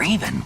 Raven.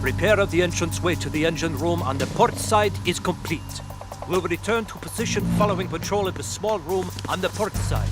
Repair of the entranceway to the engine room on the port side is complete. We'll return to position following patrol of the small room on the port side.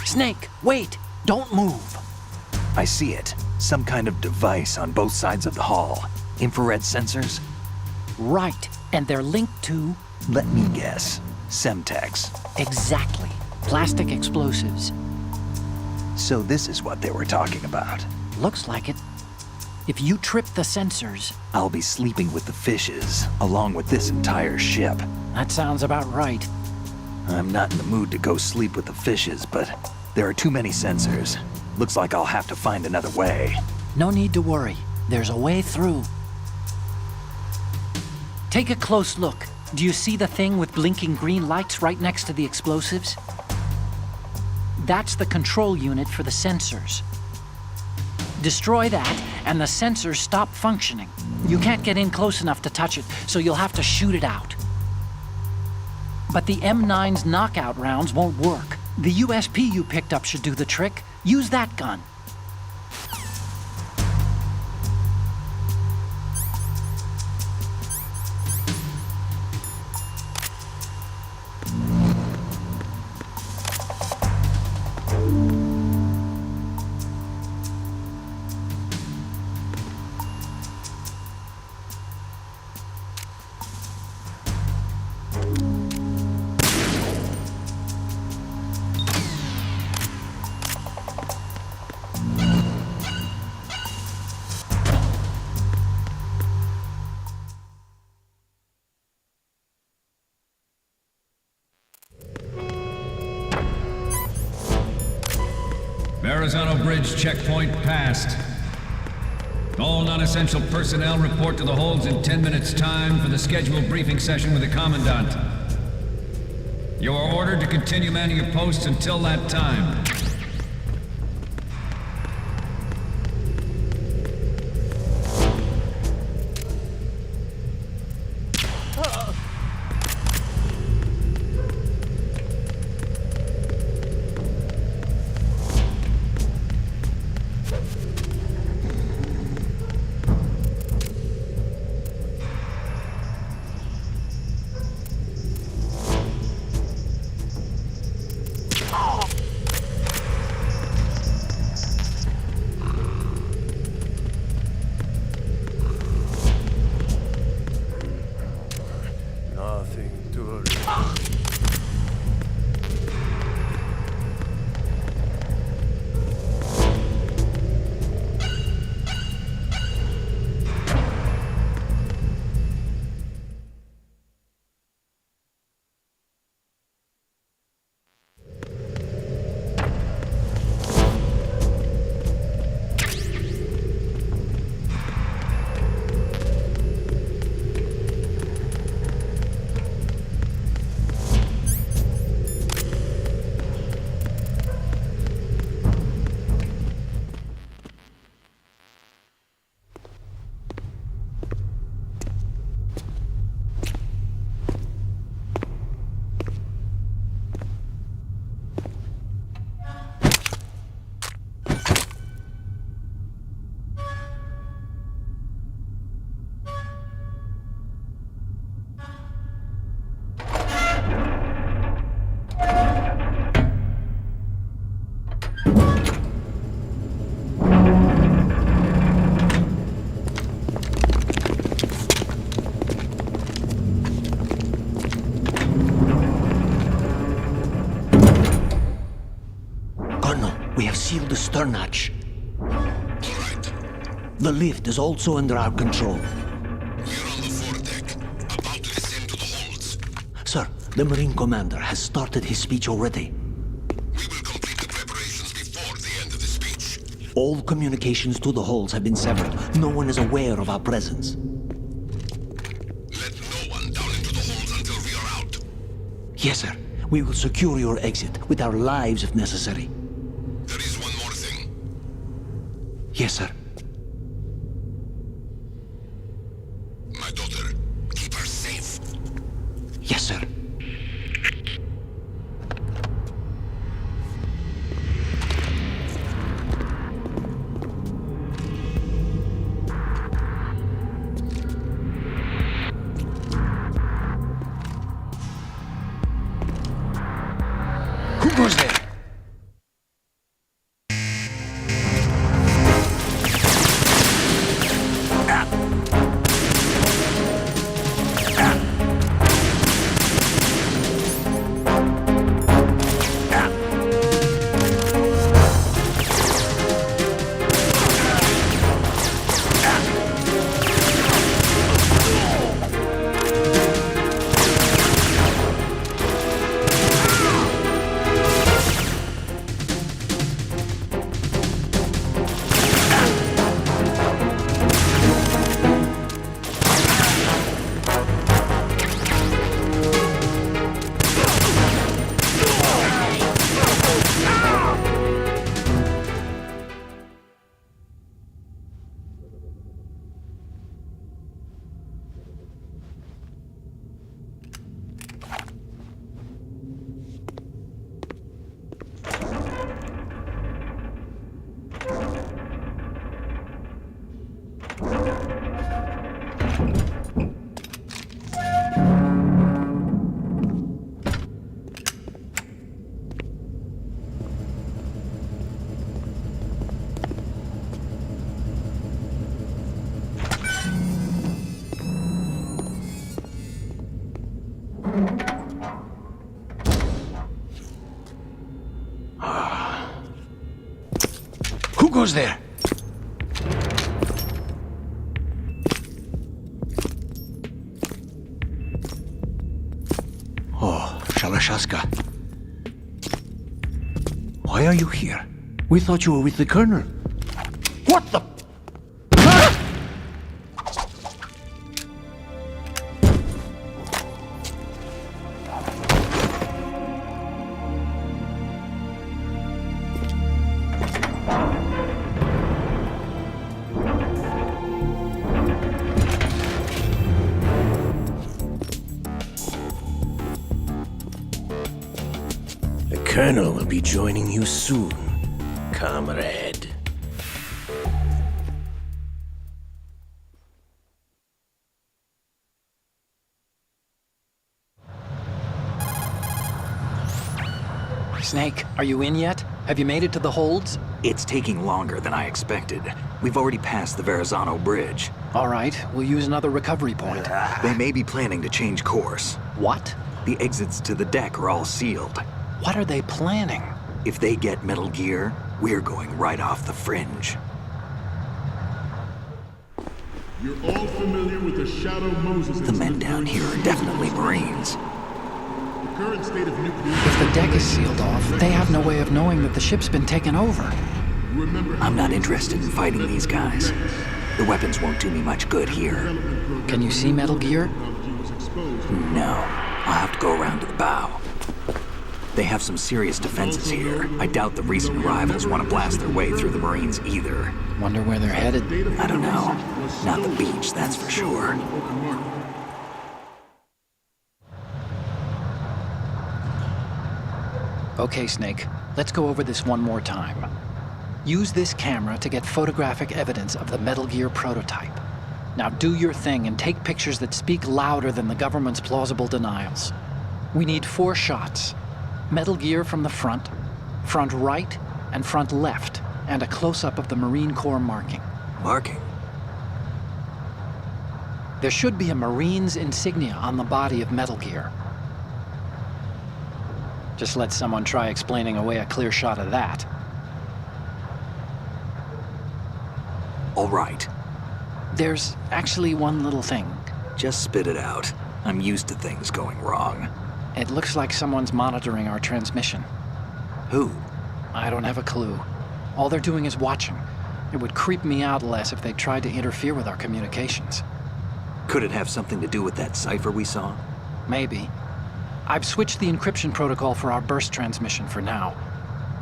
Snake, wait! Don't move! I see it. Some kind of device on both sides of the hall. Infrared sensors? Right, and they're linked to... Let me guess. Semtex. Exactly. Plastic explosives. So this is what they were talking about. Looks like it. If you trip the sensors... I'll be sleeping with the fishes, along with this entire ship. That sounds about right. I'm not in the mood to go sleep with the fishes, but there are too many sensors. Looks like I'll have to find another way. No need to worry. There's a way through. Take a close look. Do you see the thing with blinking green lights right next to the explosives? That's the control unit for the sensors. Destroy that, and the sensors stop functioning. You can't get in close enough to touch it, so you'll have to shoot it out. But the M9's knockout rounds won't work. The USP you picked up should do the trick. Use that gun. Verrazano Bridge checkpoint passed. All non-essential personnel report to the holds in 10 minutes' time for the scheduled briefing session with the Commandant. You are ordered to continue manning your posts until that time. We have sealed the stern hatch. All right. The lift is also under our control. We're on the foredeck, about to descend to the holds. Sir, the Marine Commander has started his speech already. We will complete the preparations before the end of the speech. All communications to the holds have been severed. No one is aware of our presence. Let no one down into the holds until we are out. Yes, sir. We will secure your exit, with our lives if necessary. There is one more thing. Yes, sir. My daughter, keep her safe. Yes, sir. Who goes there? goes there? Oh, Shalashaska. Why are you here? We thought you were with the Colonel. What the... The Colonel will be joining you soon, comrade. Snake, are you in yet? Have you made it to the holds? It's taking longer than I expected. We've already passed the Verrazano Bridge. All right, we'll use another recovery point. They may be planning to change course. What? The exits to the deck are all sealed. What are they planning? If they get Metal Gear, we're going right off the fringe. You're all familiar with the Shadow Moses The men down here are definitely Marines. The current state of nuclear... If the deck is sealed off, they have no way of knowing that the ship's been taken over. Remember I'm not interested in fighting these guys. The weapons won't do me much good here. Can you see Metal Gear? No, I'll have to go around to the bow. They have some serious defenses here. I doubt the recent arrivals want to blast their way through the Marines either. Wonder where they're headed. I don't know. Not the beach, that's for sure. Okay, Snake, let's go over this one more time. Use this camera to get photographic evidence of the Metal Gear prototype. Now do your thing and take pictures that speak louder than the government's plausible denials. We need 4 shots. Metal Gear from the front right, and front left, and a close-up of the Marine Corps marking. Marking? There should be a Marine's insignia on the body of Metal Gear. Just let someone try explaining away a clear shot of that. All right. There's actually one little thing. Just spit it out. I'm used to things going wrong. It looks like someone's monitoring our transmission. Who? I don't have a clue. All they're doing is watching. It would creep me out less if they tried to interfere with our communications. Could it have something to do with that cipher we saw? Maybe. I've switched the encryption protocol for our burst transmission for now.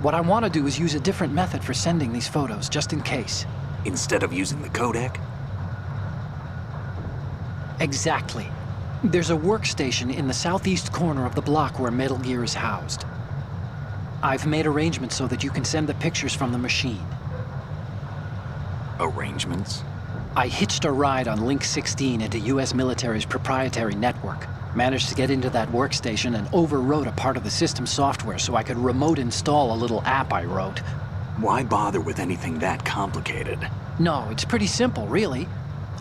What I want to do is use a different method for sending these photos, just in case. Instead of using the codec? Exactly. There's a workstation in the southeast corner of the block where Metal Gear is housed. I've made arrangements so that you can send the pictures from the machine. Arrangements? I hitched a ride on Link 16 into US military's proprietary network. Managed to get into that workstation and overwrote a part of the system software so I could remote install a little app I wrote. Why bother with anything that complicated? No, it's pretty simple, really.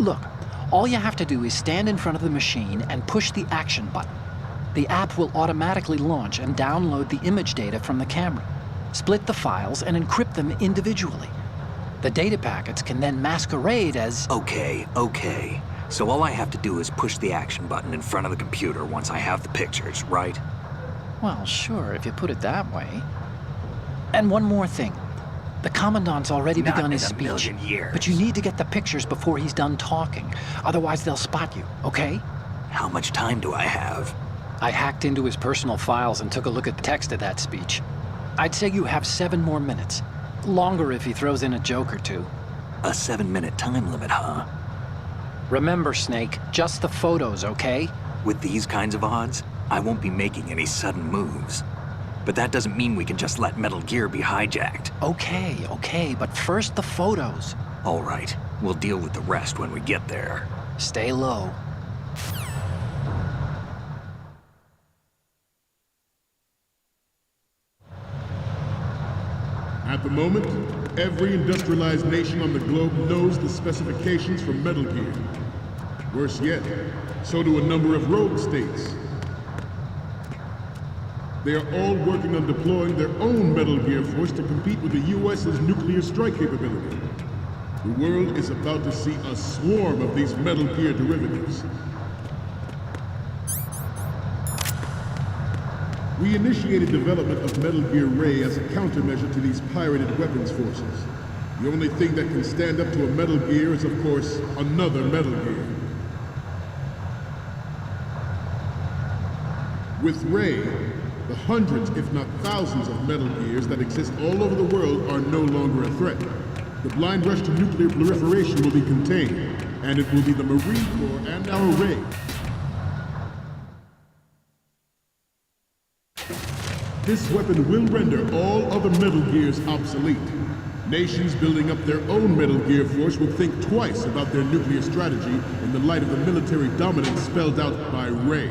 Look, all you have to do is stand in front of the machine and push the action button. The app will automatically launch and download the image data from the camera, split the files, and encrypt them individually. The data packets can then masquerade as... Okay. So all I have to do is push the action button in front of the computer once I have the pictures, right? Well, sure, if you put it that way. And one more thing. The Commandant's already Not begun his in a speech. million years. But you need to get the pictures before he's done talking. Otherwise, they'll spot you, okay? How much time do I have? I hacked into his personal files and took a look at the text of that speech. I'd say you have 7 more minutes. Longer if he throws in a joke or two. A 7-minute time limit, huh? Remember, Snake, just the photos, okay? With these kinds of odds, I won't be making any sudden moves. But that doesn't mean we can just let Metal Gear be hijacked. Okay, but first the photos. All right, we'll deal with the rest when we get there. Stay low. At the moment, every industrialized nation on the globe knows the specifications for Metal Gear. Worse yet, so do a number of rogue states. They are all working on deploying their own Metal Gear force to compete with the US's nuclear strike capability. The world is about to see a swarm of these Metal Gear derivatives. We initiated development of Metal Gear Ray as a countermeasure to these pirated weapons forces. The only thing that can stand up to a Metal Gear is, of course, another Metal Gear. With Ray, the hundreds, if not thousands, of Metal Gears that exist all over the world are no longer a threat. The blind rush to nuclear proliferation will be contained, and it will be the Marine Corps and our Ray. This weapon will render all other Metal Gears obsolete. Nations building up their own Metal Gear force will think twice about their nuclear strategy in the light of the military dominance spelled out by Ray.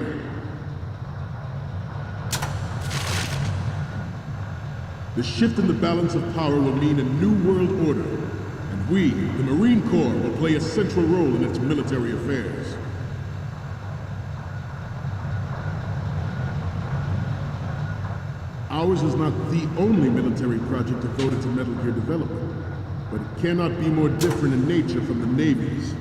The shift in the balance of power will mean a new world order, and we, the Marine Corps, will play a central role in its military affairs. Ours is not the only military project devoted to Metal Gear development, but it cannot be more different in nature from the Navy's.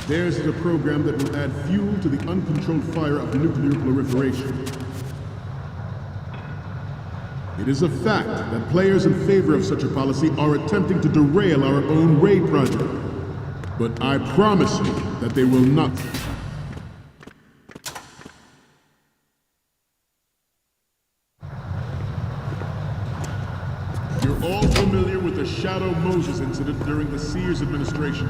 Theirs is a program that will add fuel to the uncontrolled fire of nuclear proliferation. It is a fact that players in favor of such a policy are attempting to derail our own Ray project. But I promise you that they will not. You're all familiar with the Shadow Moses incident during the Sears administration.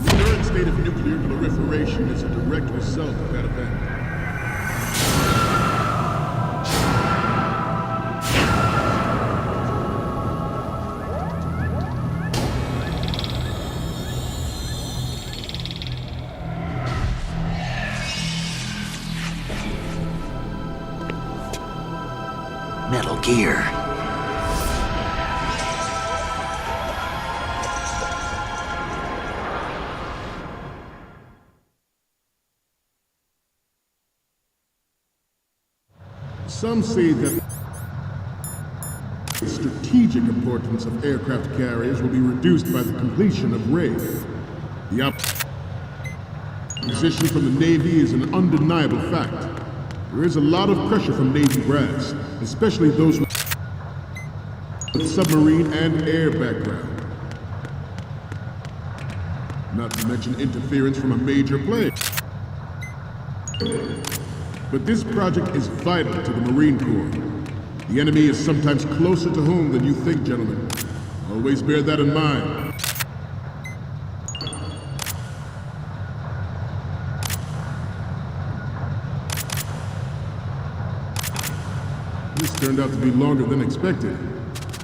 The current state of nuclear proliferation is a direct result of that event. Metal Gear. Some say that the strategic importance of aircraft carriers will be reduced by the completion of Ray. The opposition from the Navy is an undeniable fact. There is a lot of pressure from Navy brass, especially those with submarine and air background. Not to mention interference from a major player. But this project is vital to the Marine Corps. The enemy is sometimes closer to home than you think, gentlemen. Always bear that in mind. This turned out to be longer than expected.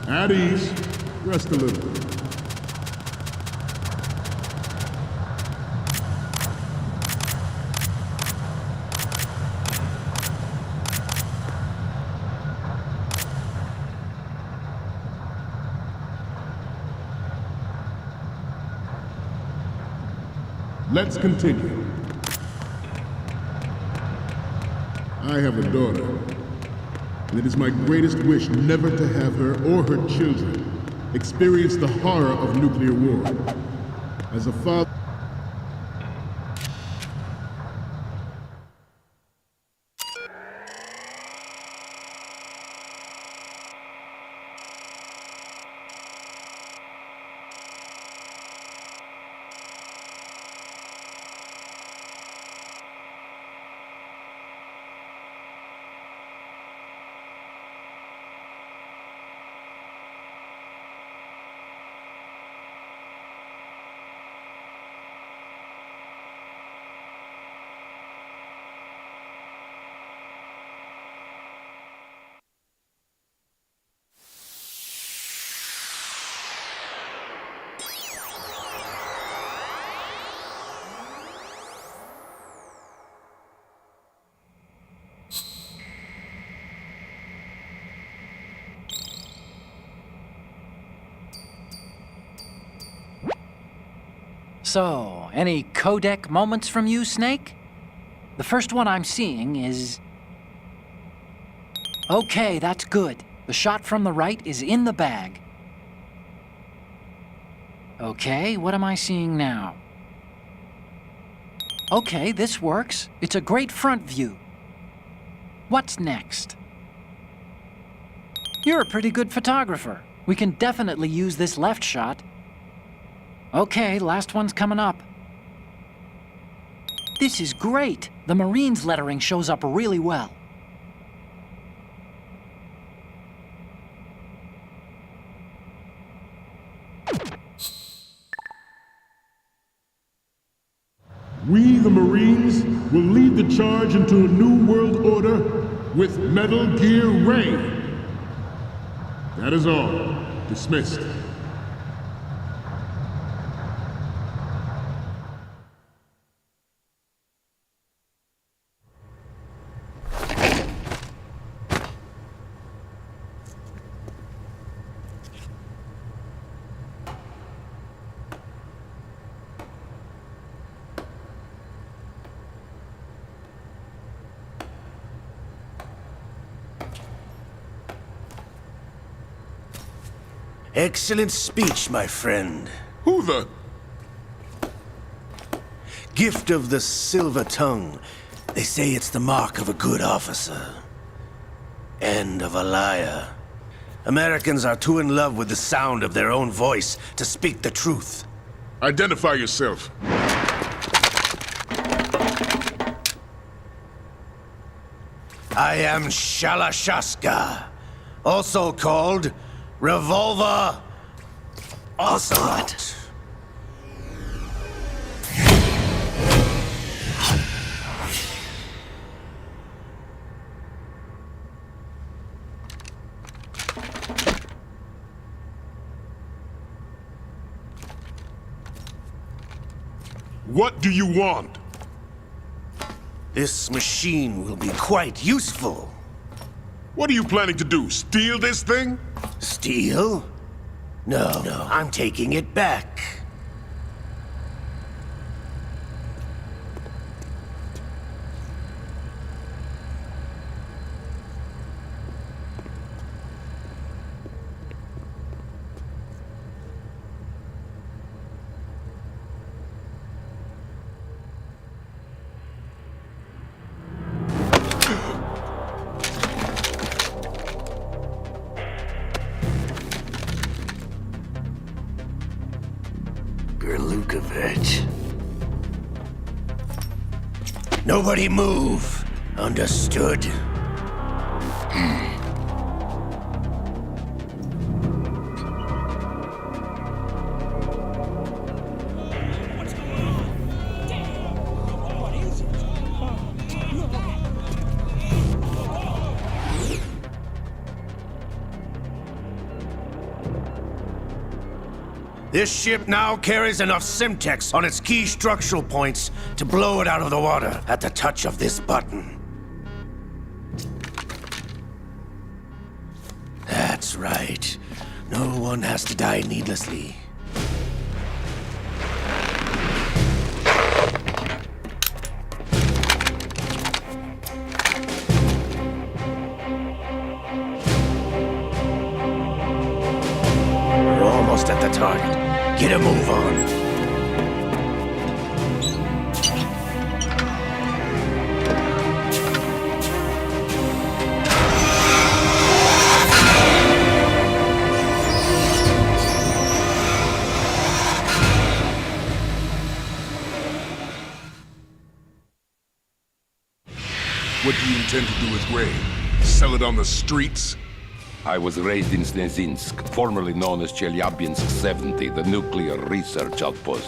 At ease. Rest a little. Let's continue. I have a daughter, and it is my greatest wish never to have her or her children experience the horror of nuclear war. As a father, So, any codec moments from you, Snake? The first one I'm seeing is... Okay, that's good. The shot from the right is in the bag. Okay, what am I seeing now? Okay, this works. It's a great front view. What's next? You're a pretty good photographer. We can definitely use this left shot. Okay, last one's coming up. This is great. The Marines lettering shows up really well. We, the Marines, will lead the charge into a new world order with Metal Gear Ray. That is all. Dismissed. Excellent speech, my friend. Who the... Gift of the silver tongue. They say it's the mark of a good officer. And of a liar. Americans are too in love with the sound of their own voice to speak the truth. Identify yourself. I am Shalashaska, also called Revolver Ocelot. What do you want? This machine will be quite useful. What are you planning to do? Steal this thing? Steal? No, I'm taking it back. Gerlukovich. Nobody move. Understood? This ship now carries enough Simtex on its key structural points to blow it out of the water at the touch of this button. That's right. No one has to die needlessly. We're almost at the target. Get a move on. What do you intend to do with Ray? Sell it on the streets? I was raised in Snezinsk, formerly known as Chelyabinsk 70, the nuclear research outpost.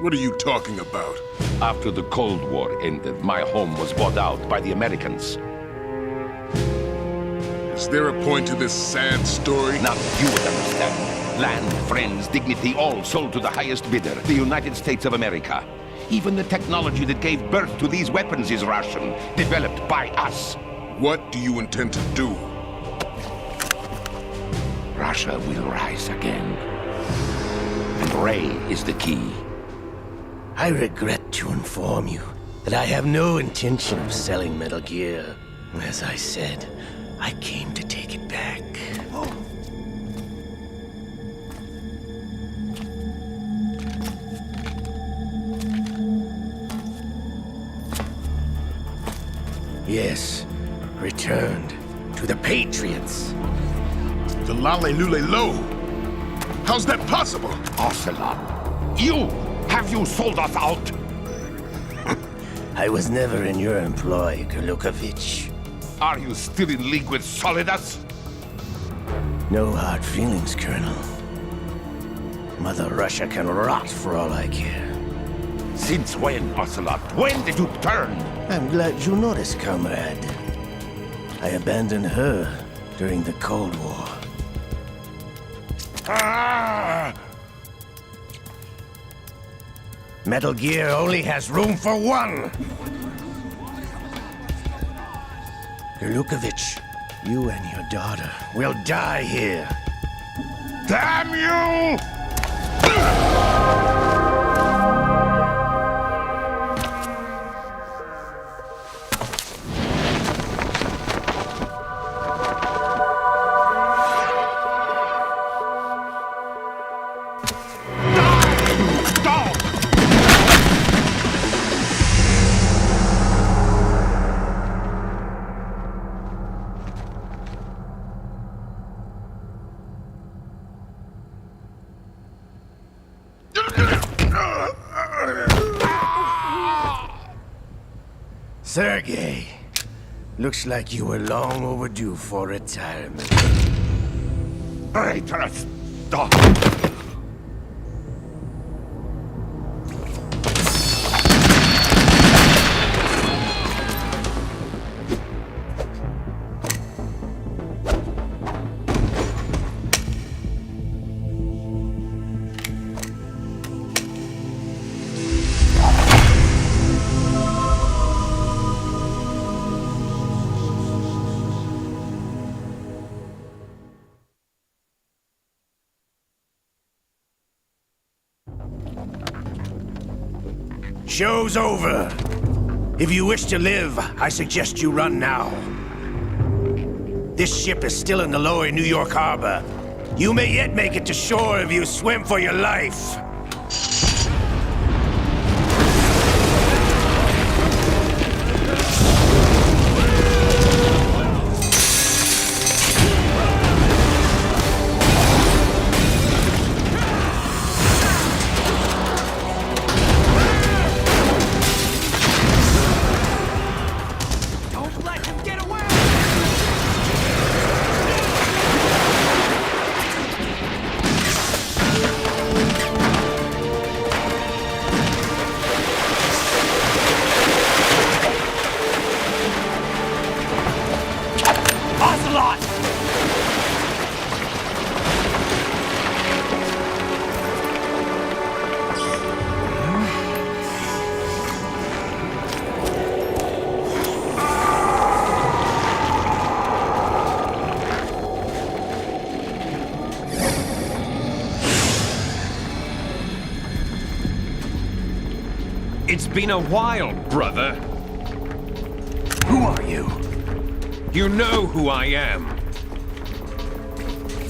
What are you talking about? After the Cold War ended, my home was bought out by the Americans. Is there a point to this sad story? Now you would understand. Land, friends, dignity, all sold to the highest bidder, the United States of America. Even the technology that gave birth to these weapons is Russian, developed by us. What do you intend to do? Russia will rise again. And Ray is the key. I regret to inform you that I have no intention of selling Metal Gear. As I said, I came to take it back. Yes, returned to the Patriots. The Lale Lule Lo. How's that possible? Ocelot, have you sold us out? I was never in your employ, Gurlukovich. Are you still in league with Solidus? No hard feelings, Colonel. Mother Russia can rot for all I care. Since when, Ocelot? When did you turn? I'm glad you noticed, comrade. I abandoned her during the Cold War. Ah! Metal Gear only has room for one! Gurlukovich, you and your daughter will die here. Damn you! Sergei, looks like you were long overdue for retirement. Traitorous dog! Show's over. If you wish to live, I suggest you run now. This ship is still in the lower New York harbor. You may yet make it to shore if you swim for your life. It's been a while, brother. Who are you? You know who I am.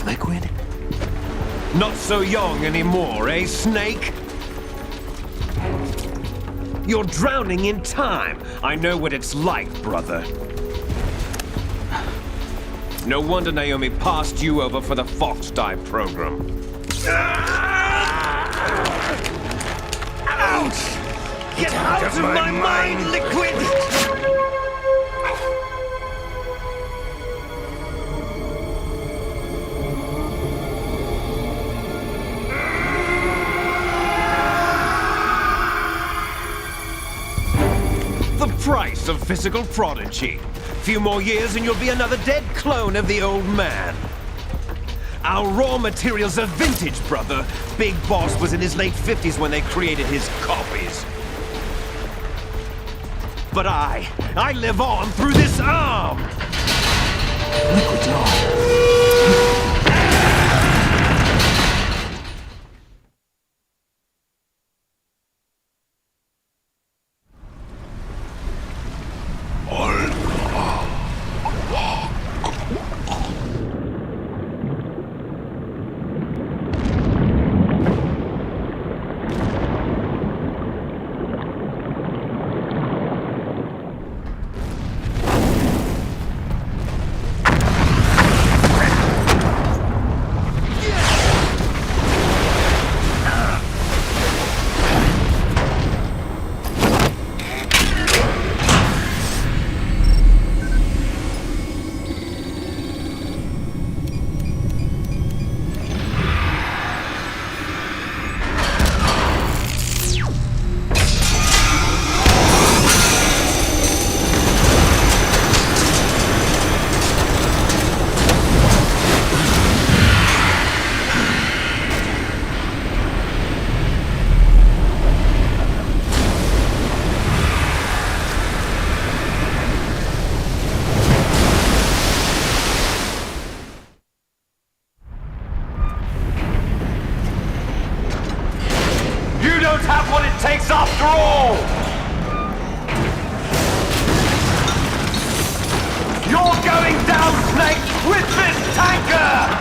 Liquid? Not so young anymore, eh, Snake? You're drowning in time. I know what it's like, brother. No wonder Naomi passed you over for the Fox Dive program. Ouch! Get out of my mind, Liquid! The price of physical prodigy. Few more years and you'll be another dead clone of the old man. Our raw materials are vintage, brother. Big Boss was in his late 50s when they created his copies. But I live on through this arm! Liquid's on. don't have what it takes after all! You're going down, Snake, with this tanker!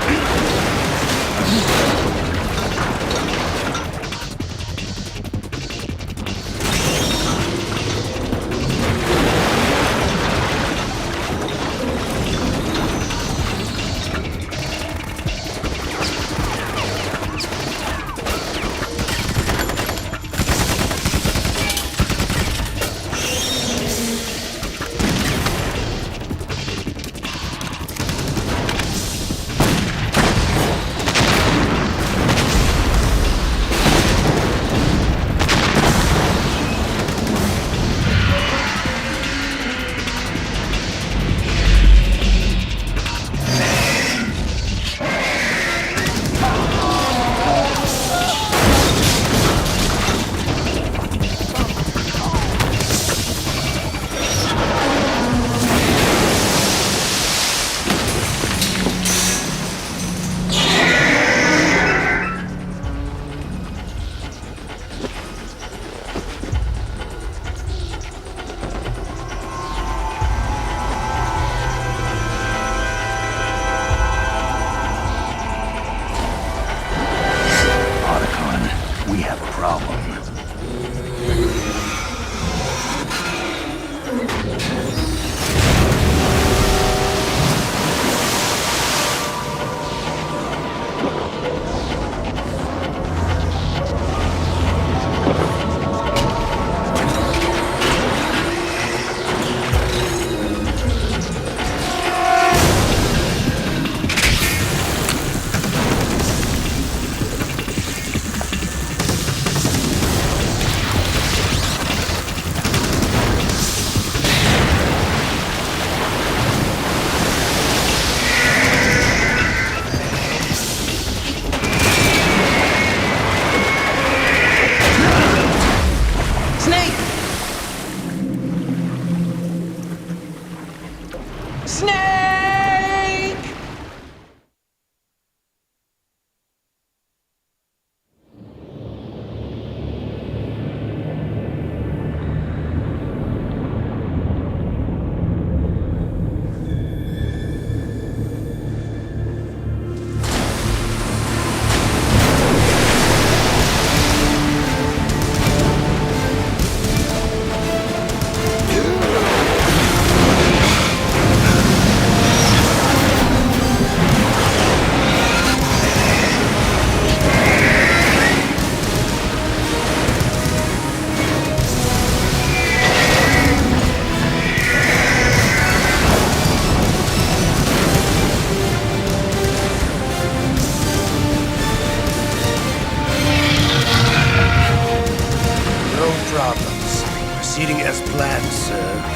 Proceeding as planned, sir.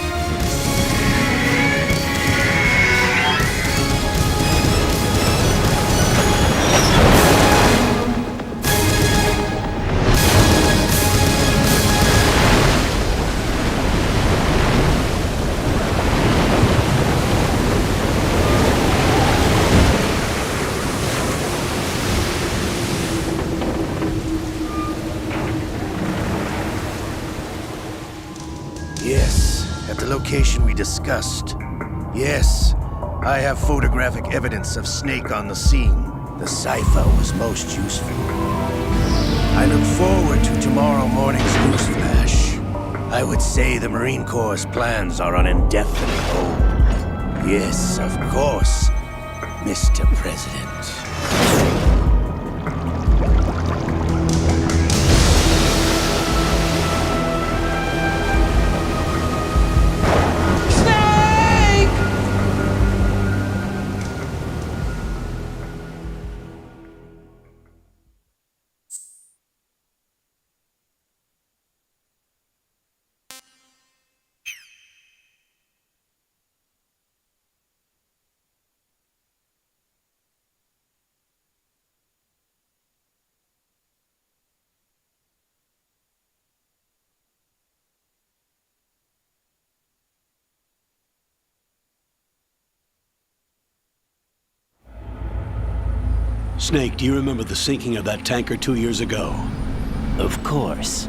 Yes, at the location we discussed. Yes, I have photographic evidence of Snake on the scene. The cipher was most useful. I look forward to tomorrow morning's news flash. I would say the Marine Corps' plans are on indefinite hold. Yes, of course, Mr. President. Snake, do you remember the sinking of that tanker 2 years ago? Of course.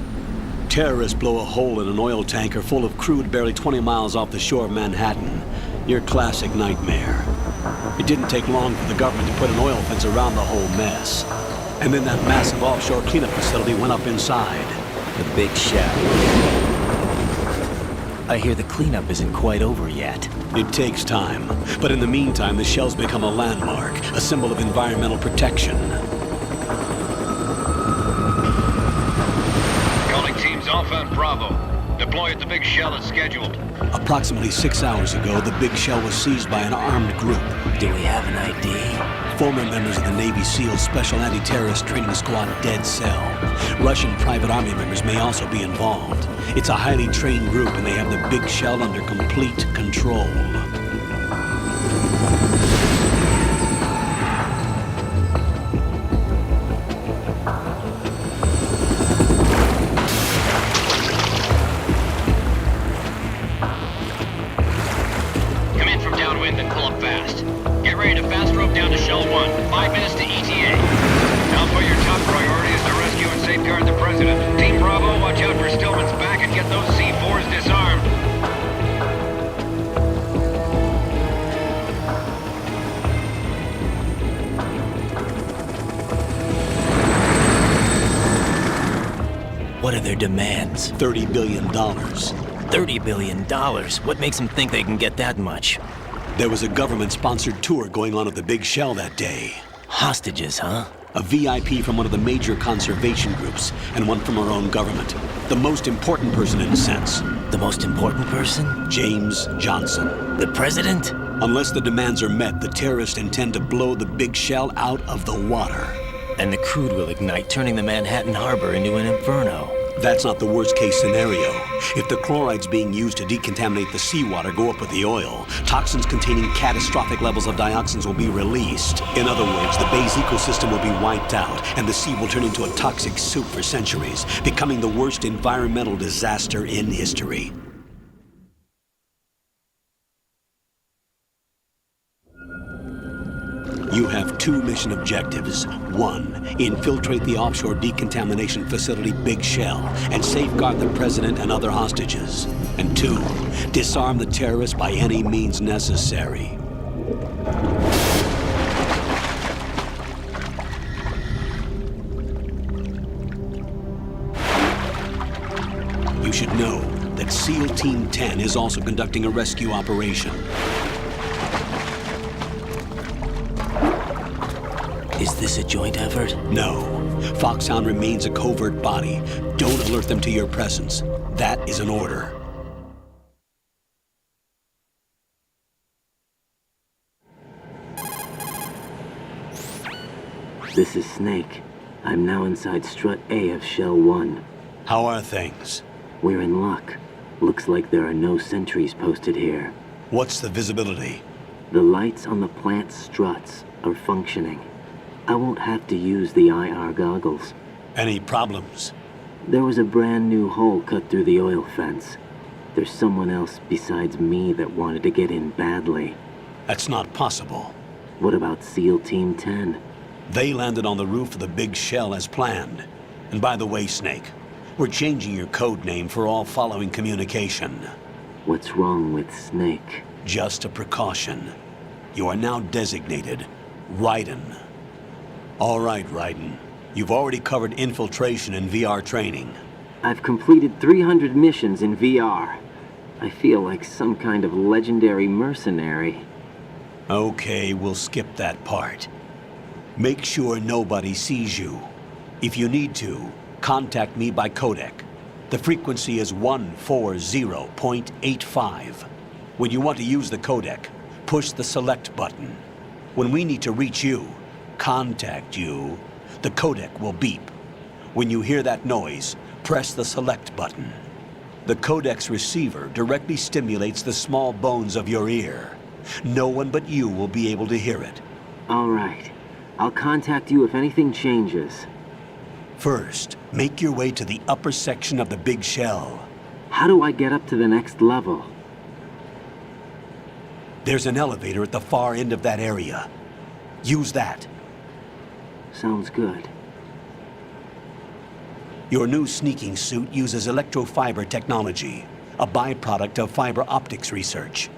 Terrorists blow a hole in an oil tanker full of crude barely 20 miles off the shore of Manhattan. Your classic nightmare. It didn't take long for the government to put an oil fence around the whole mess. And then that massive offshore cleanup facility went up inside. The Big Shell. I hear the cleanup isn't quite over yet. It takes time. But in the meantime, the shell's become a landmark, a symbol of environmental protection. Calling teams Alpha and Bravo. Deploy at the Big Shell as scheduled. Approximately 6 hours ago, the Big Shell was seized by an armed group. Do we have an ID? Former members of the Navy SEALs Special Anti-Terrorist Training Squad Dead Cell. Russian private army members may also be involved. It's a highly trained group and they have the Big Shell under complete control. Come in from downwind and pull up fast. Get ready to fast rope down to Shell 1. 5 minutes to ETA. Now for your top priority is to rescue and safeguard the President. Team Bravo, watch out for Stillman's back and get those C4s disarmed. What are their demands? $30 billion. $30 billion? What makes them think they can get that much? There was a government-sponsored tour going on at the Big Shell that day. Hostages, huh? A VIP from one of the major conservation groups, and one from our own government. The most important person in a sense. The most important person? James Johnson. The President? Unless the demands are met, the terrorists intend to blow the Big Shell out of the water. And the crude will ignite, turning the Manhattan Harbor into an inferno. That's not the worst-case scenario. If the chlorides being used to decontaminate the seawater go up with the oil, toxins containing catastrophic levels of dioxins will be released. In other words, the bay's ecosystem will be wiped out, and the sea will turn into a toxic soup for centuries, becoming the worst environmental disaster in history. You have 2 mission objectives. 1, infiltrate the offshore decontamination facility Big Shell and safeguard the President and other hostages. And 2, disarm the terrorists by any means necessary. You should know that SEAL Team 10 is also conducting a rescue operation. Is this a joint effort? No. Foxhound remains a covert body. Don't alert them to your presence. That is an order. This is Snake. I'm now inside Strut A of Shell 1. How are things? We're in luck. Looks like there are no sentries posted here. What's the visibility? The lights on the plant's struts are functioning. I won't have to use the IR goggles. Any problems? There was a brand new hole cut through the oil fence. There's someone else besides me that wanted to get in badly. That's not possible. What about SEAL Team 10? They landed on the roof of the Big Shell as planned. And by the way, Snake, we're changing your code name for all following communication. What's wrong with Snake? Just a precaution. You are now designated Raiden. All right, Raiden. You've already covered infiltration and VR training. I've completed 300 missions in VR. I feel like some kind of legendary mercenary. Okay, we'll skip that part. Make sure nobody sees you. If you need to, contact me by codec. The frequency is 140.85. When you want to use the codec, push the select button. When we need to reach you, contact you, the codec will beep. When you hear that noise, press the select button. The codec's receiver directly stimulates the small bones of your ear. No one but you will be able to hear it. All right. I'll contact you if anything changes. First, make your way to the upper section of the Big Shell. How do I get up to the next level? There's an elevator at the far end of that area. Use that. Sounds good. Your new sneaking suit uses electrofiber technology, a byproduct of fiber optics research.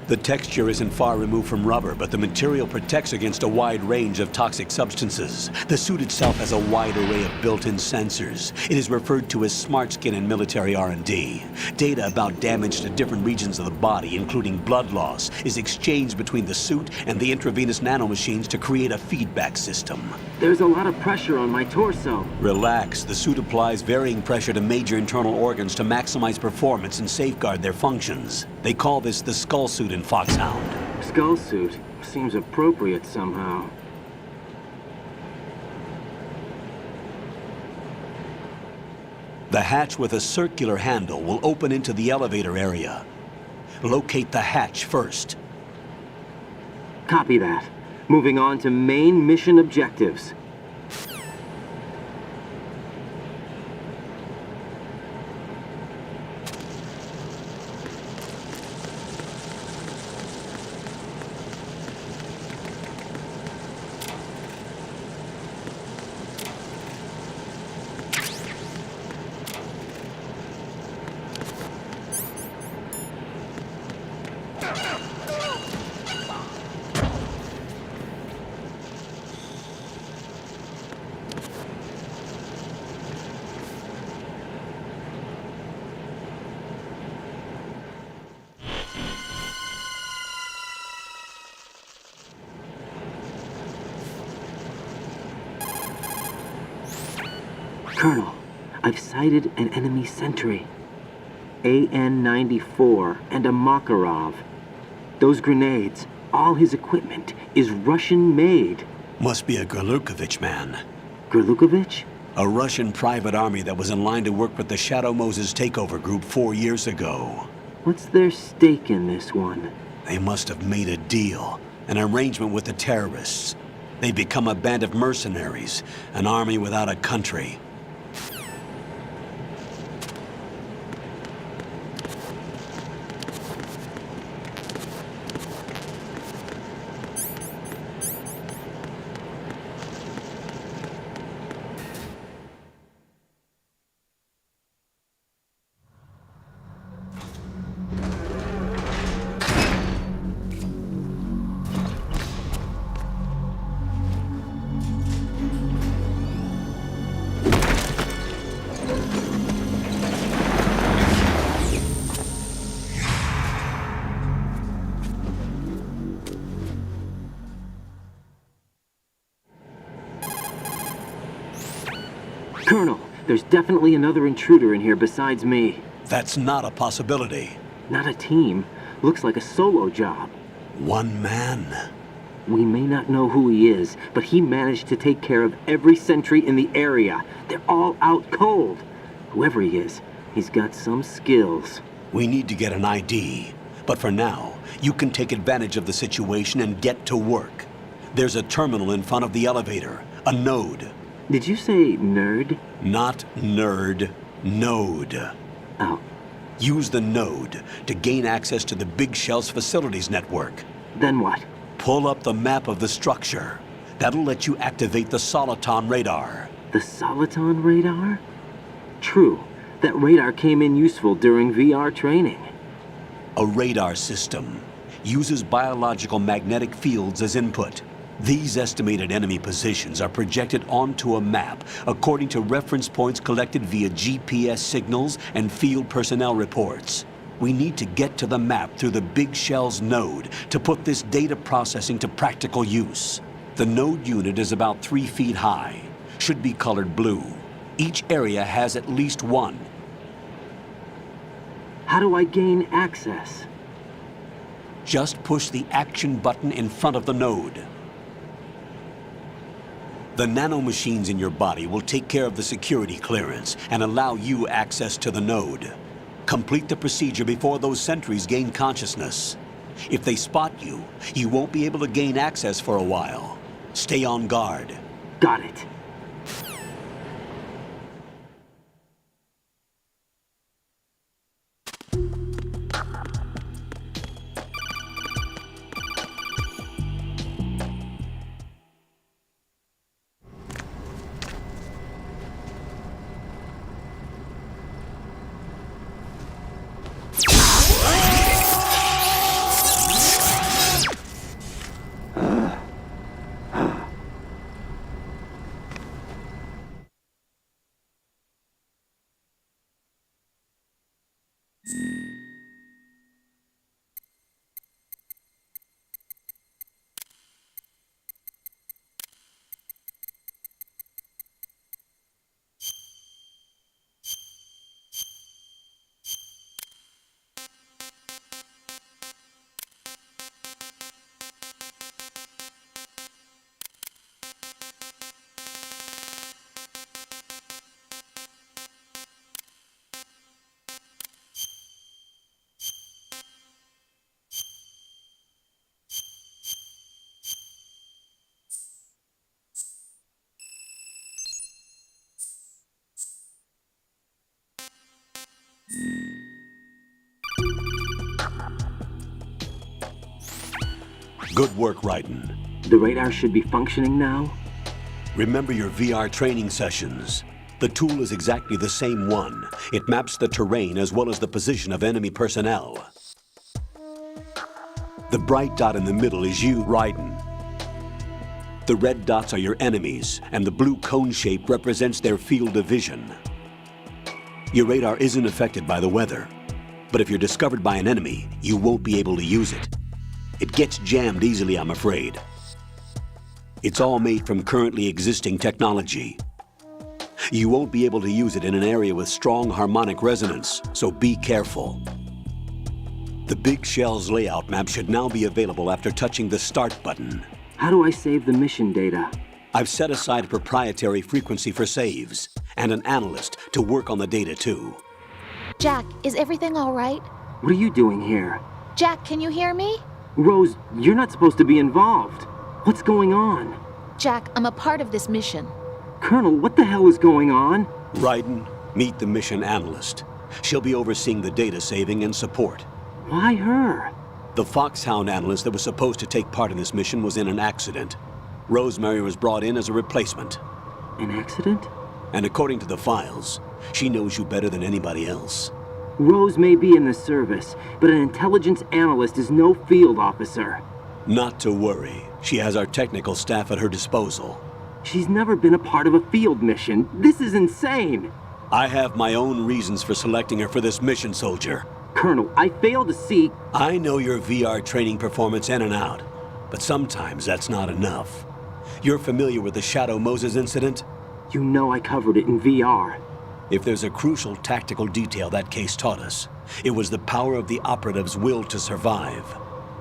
The texture isn't far removed from rubber, but the material protects against a wide range of toxic substances. The suit itself has a wide array of built-in sensors. It is referred to as smart skin in military R&D. Data about damage to different regions of the body, including blood loss, is exchanged between the suit and the intravenous nanomachines to create a feedback system. There's a lot of pressure on my torso. Relax. The suit applies varying pressure to major internal organs to maximize performance and safeguard their functions. They call this the skull suit in Foxhound. Skull suit seems appropriate somehow. The hatch with a circular handle will open into the elevator area. Locate the hatch first. Copy that. Moving on to main mission objectives. Colonel, I've sighted an enemy sentry. AN-94 and a Makarov. Those grenades, all his equipment, is Russian-made. Must be a Gerlukovich man. Gerlukovich? A Russian private army that was in line to work with the Shadow Moses takeover group 4 years ago. What's their stake in this one? They must have made a deal, an arrangement with the terrorists. They become a band of mercenaries, an army without a country. Colonel, there's definitely another intruder in here besides me. That's not a possibility. Not a team. Looks like a solo job. One man. We may not know who he is, but he managed to take care of every sentry in the area. They're all out cold. Whoever he is, he's got some skills. We need to get an ID. But for now, you can take advantage of the situation and get to work. There's a terminal in front of the elevator. A node. Did you say nerd? Not nerd. Node. Oh. Use the node to gain access to the Big Shell's facilities network. Then what? Pull up the map of the structure. That'll let you activate the Soliton radar. The Soliton radar? True. That radar came in useful during VR training. A radar system uses biological magnetic fields as input. These estimated enemy positions are projected onto a map according to reference points collected via GPS signals and field personnel reports. We need to get to the map through the Big Shell's node to put this data processing to practical use. The node unit is about 3 feet high, should be colored blue. Each area has at least one. How do I gain access? Just push the action button in front of the node. The nanomachines in your body will take care of the security clearance and allow you access to the node. Complete the procedure before those sentries gain consciousness. If they spot you, you won't be able to gain access for a while. Stay on guard. Got it. Good work, Raiden. The radar should be functioning now? Remember your VR training sessions. The tool is exactly the same one. It maps the terrain as well as the position of enemy personnel. The bright dot in the middle is you, Raiden. The red dots are your enemies, and the blue cone shape represents their field of vision. Your radar isn't affected by the weather, but if you're discovered by an enemy, you won't be able to use it. It gets jammed easily, I'm afraid. It's all made from currently existing technology. You won't be able to use it in an area with strong harmonic resonance, so be careful. The Big Shell's layout map should now be available after touching the Start button. How do I save the mission data? I've set aside a proprietary frequency for saves, and an analyst to work on the data too. Jack, is everything all right? What are you doing here? Jack, can you hear me? Rose, you're not supposed to be involved. What's going on? Jack, I'm a part of this mission. Colonel, what the hell is going on? Raiden, meet the mission analyst. She'll be overseeing the data saving and support. Why her? The Foxhound analyst that was supposed to take part in this mission was in an accident. Rosemary was brought in as a replacement. An accident? And according to the files, she knows you better than anybody else. Rose may be in the service, but an intelligence analyst is no field officer. Not to worry. She has our technical staff at her disposal. She's never been a part of a field mission. This is insane! I have my own reasons for selecting her for this mission, soldier. Colonel, I fail to see... I know your VR training performance in and out, but sometimes that's not enough. You're familiar with the Shadow Moses incident? You know I covered it in VR. If there's a crucial tactical detail that case taught us, it was the power of the operative's will to survive.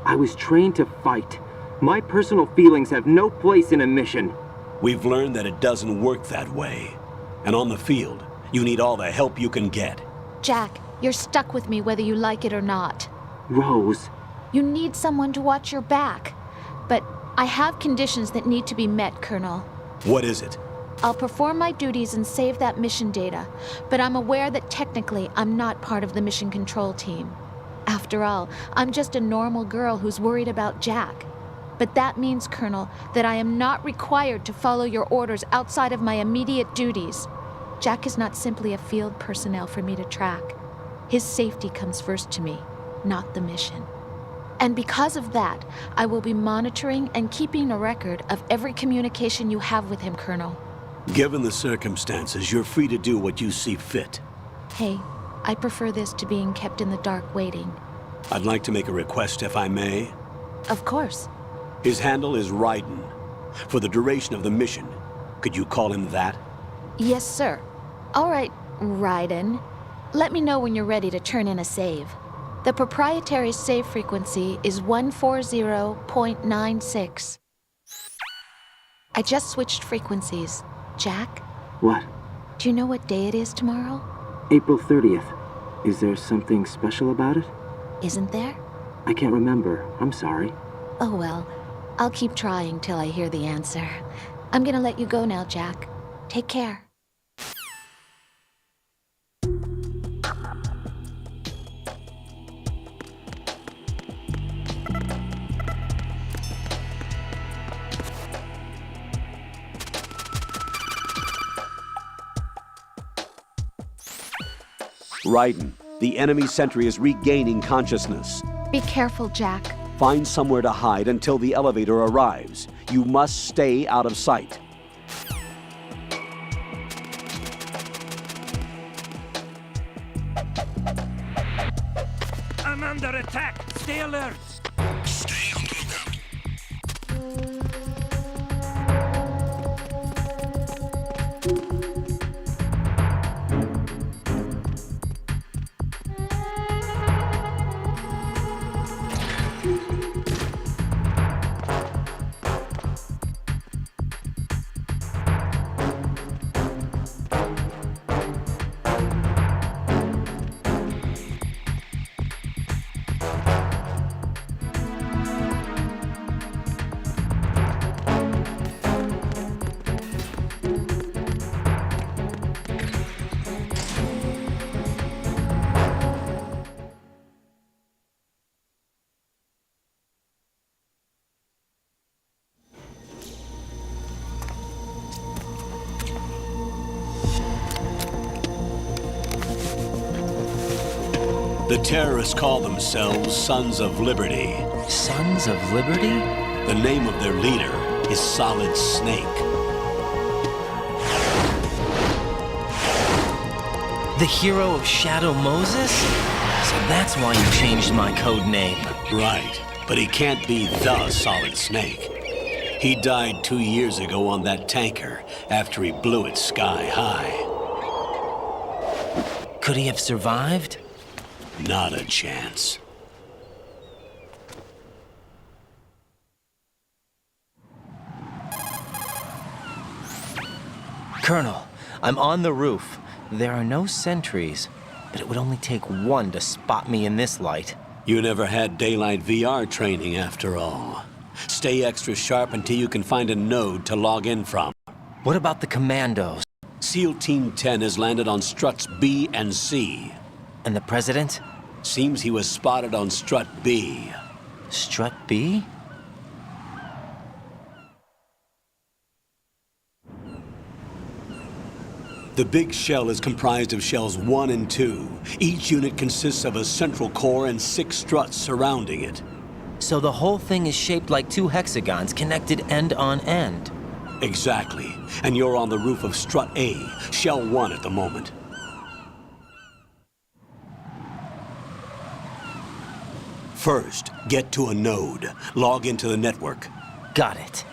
I was trained to fight. My personal feelings have no place in a mission. We've learned that it doesn't work that way. And on the field, you need all the help you can get. Jack, you're stuck with me whether you like it or not. Rose. You need someone to watch your back. But I have conditions that need to be met, Colonel. What is it? I'll perform my duties and save that mission data, but I'm aware that technically I'm not part of the mission control team. After all, I'm just a normal girl who's worried about Jack. But that means, Colonel, that I am not required to follow your orders outside of my immediate duties. Jack is not simply a field personnel for me to track. His safety comes first to me, not the mission. And because of that, I will be monitoring and keeping a record of every communication you have with him, Colonel. Given the circumstances, you're free to do what you see fit. Hey, I prefer this to being kept in the dark waiting. I'd like to make a request, if I may. Of course. His handle is Raiden. For the duration of the mission, could you call him that? Yes, sir. All right, Raiden. Let me know when you're ready to turn in a save. The proprietary save frequency is 140.96. I just switched frequencies. Jack? What? Do you know what day it is tomorrow? April 30th. Is there something special about it? Isn't there? I can't remember. I'm sorry. Oh well. I'll keep trying till I hear the answer. I'm gonna let you go now, Jack. Take care. Raiden, the enemy sentry is regaining consciousness. Be careful, Jack. Find somewhere to hide until the elevator arrives. You must stay out of sight. I'm under attack! Stay alert! Stay on the lookout. The terrorists call themselves Sons of Liberty. Sons of Liberty? The name of their leader is Solid Snake. The hero of Shadow Moses? So that's why you changed my code name. Right, but he can't be the Solid Snake. He died 2 years ago on that tanker after he blew it sky high. Could he have survived? Not a chance. Colonel, I'm on the roof. There are no sentries, but it would only take one to spot me in this light. You never had daylight VR training after all. Stay extra sharp until you can find a node to log in from. What about the commandos? SEAL Team 10 has landed on struts B and C. And the president? Seems he was spotted on strut B. Strut B? The big shell is comprised of shells 1 and 2. Each unit consists of a central core and 6 struts surrounding it. So the whole thing is shaped like 2 hexagons connected end on end. Exactly. And you're on the roof of strut A, shell 1 at the moment. First, get to a node. Log into the network. Got it.